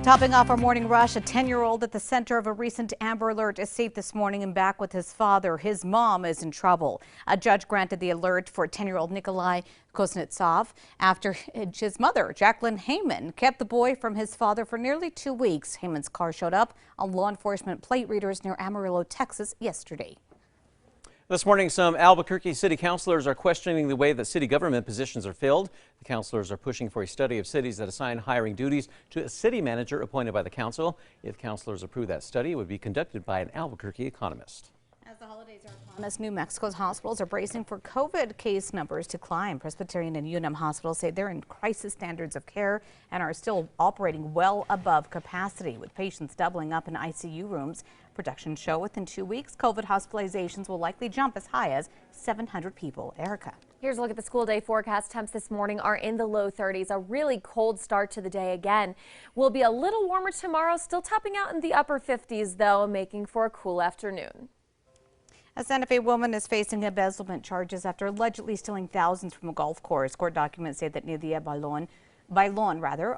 Topping off our morning rush, a 10-year-old at the center of a recent Amber Alert is safe this morning and back with his father. His mom is in trouble. A judge granted the alert for 10-year-old Nikolai Kuznetsov after his mother, Jacqueline Heyman, kept the boy from his father for nearly 2 weeks. Heyman's car showed up on law enforcement plate readers near Amarillo, Texas yesterday. This morning, some Albuquerque city councilors are questioning the way that city government positions are filled. The councilors are pushing for a study of cities that assign hiring duties to a city manager appointed by the council. If councilors approve that study, it would be conducted by an Albuquerque economist. As the holidays are upon us, New Mexico's hospitals are bracing for COVID case numbers to climb. Presbyterian and UNM hospitals say they're in crisis standards of care and are still operating well above capacity, with patients doubling up in ICU rooms. Projections show within 2 weeks, COVID hospitalizations will likely jump as high as 700 people. Erica. Here's a look at the school day forecast. Temps this morning are in the low 30s. A really cold start to the day again. Will be a little warmer tomorrow, still topping out in the upper 50s, though, making for a cool afternoon. A Santa Fe woman is facing embezzlement charges after allegedly stealing thousands from a golf course. Court documents say that Nidia Bailon,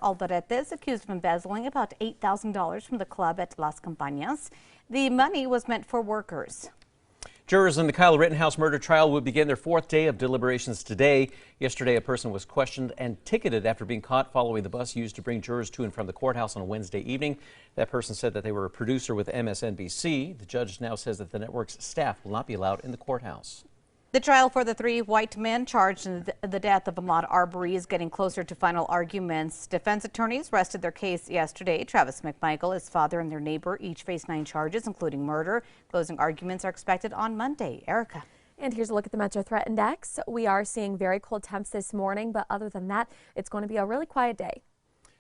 Alvarez is accused of embezzling about $8,000 from the club at Las Campañas. The money was meant for workers. Jurors in the Kyle Rittenhouse murder trial will begin their 4th day of deliberations today. Yesterday, a person was questioned and ticketed after being caught following the bus used to bring jurors to and from the courthouse on Wednesday evening. That person said that they were a producer with MSNBC. The judge now says that the network's staff will not be allowed in the courthouse. The trial for the 3 white men charged in the death of Ahmaud Arbery is getting closer to final arguments. Defense attorneys rested their case yesterday. Travis McMichael, his father, and their neighbor each face 9 charges, including murder. Closing arguments are expected on Monday. Erica. And here's a look at the Metro Threat Index. We are seeing very cold temps this morning, but other than that, it's going to be a really quiet day.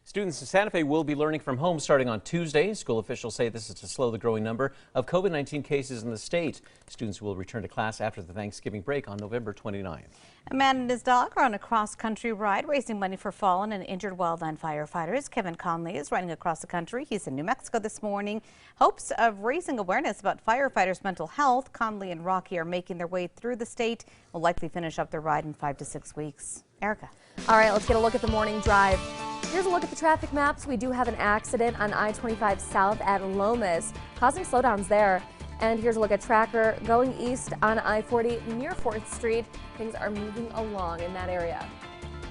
Students in Santa Fe will be learning from home starting on Tuesday. School officials say this is to slow the growing number of COVID-19 cases in the state. Students will return to class after the Thanksgiving break on November 29th. A man and his dog are on a cross-country ride raising money for fallen and injured wildland firefighters. Kevin Conley is riding across the country. He's in New Mexico this morning. Hopes of raising awareness about firefighters' mental health. Conley and Rocky are making their way through the state. Will likely finish up their ride in 5 to 6 weeks. Erica. All right, let's get a look at the morning drive. Here's a look at the traffic maps. We do have an accident on I-25 south at Lomas, causing slowdowns there. And here's a look at Tracker going east on I-40 near 4th Street. Things are moving along in that area.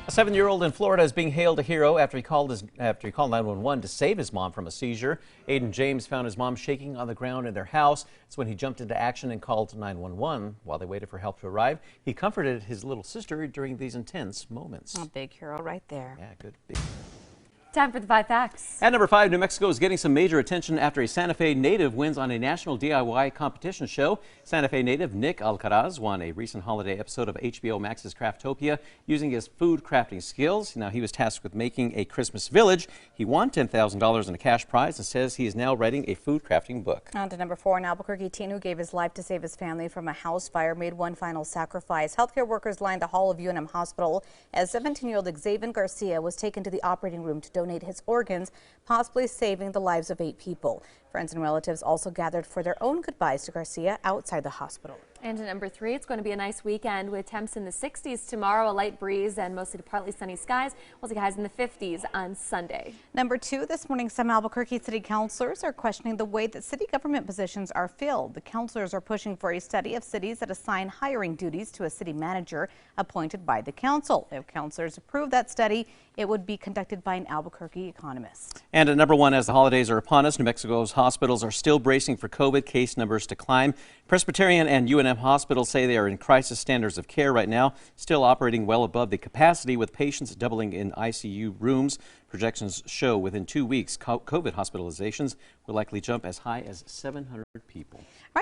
A 7-year-old in Florida is being hailed a hero after he called 911 to save his mom from a seizure. Aiden James found his mom shaking on the ground in their house. That's when he jumped into action and called 911. While they waited for help to arrive, he comforted his little sister during these intense moments. A big hero right there. Yeah, good. Time for the 5 facts. At number 5, New Mexico is getting some major attention after a Santa Fe native wins on a national DIY competition show. Santa Fe native Nick Alcaraz won a recent holiday episode of HBO Max's Craftopia using his food crafting skills. Now, he was tasked with making a Christmas village. He won $10,000 in a cash prize and says he is now writing a food crafting book. On to number 4, an Albuquerque teen who gave his life to save his family from a house fire made one final sacrifice. Healthcare workers lined the hall of UNM Hospital as 17-year-old Xavier Garcia was taken to the operating room to donate his organs, possibly saving the lives of 8 people. Friends and relatives also gathered for their own goodbyes to Garcia outside the hospital. And at number 3, it's going to be a nice weekend with temps in the 60s tomorrow, a light breeze and mostly partly sunny skies. We'll see highs in the 50s on Sunday. Number 2, this morning some Albuquerque city councilors are questioning the way that city government positions are filled. The councilors are pushing for a study of cities that assign hiring duties to a city manager appointed by the council. If councilors approve that study, it would be conducted by an Albuquerque economist. And at number 1, as the holidays are upon us, New Mexico's hospitals are still bracing for COVID case numbers to climb. Presbyterian and UNM hospitals say they are in crisis standards of care right now, still operating well above the capacity with patients doubling in ICU rooms. Projections show within 2 weeks, COVID hospitalizations will likely jump as high as 700 people.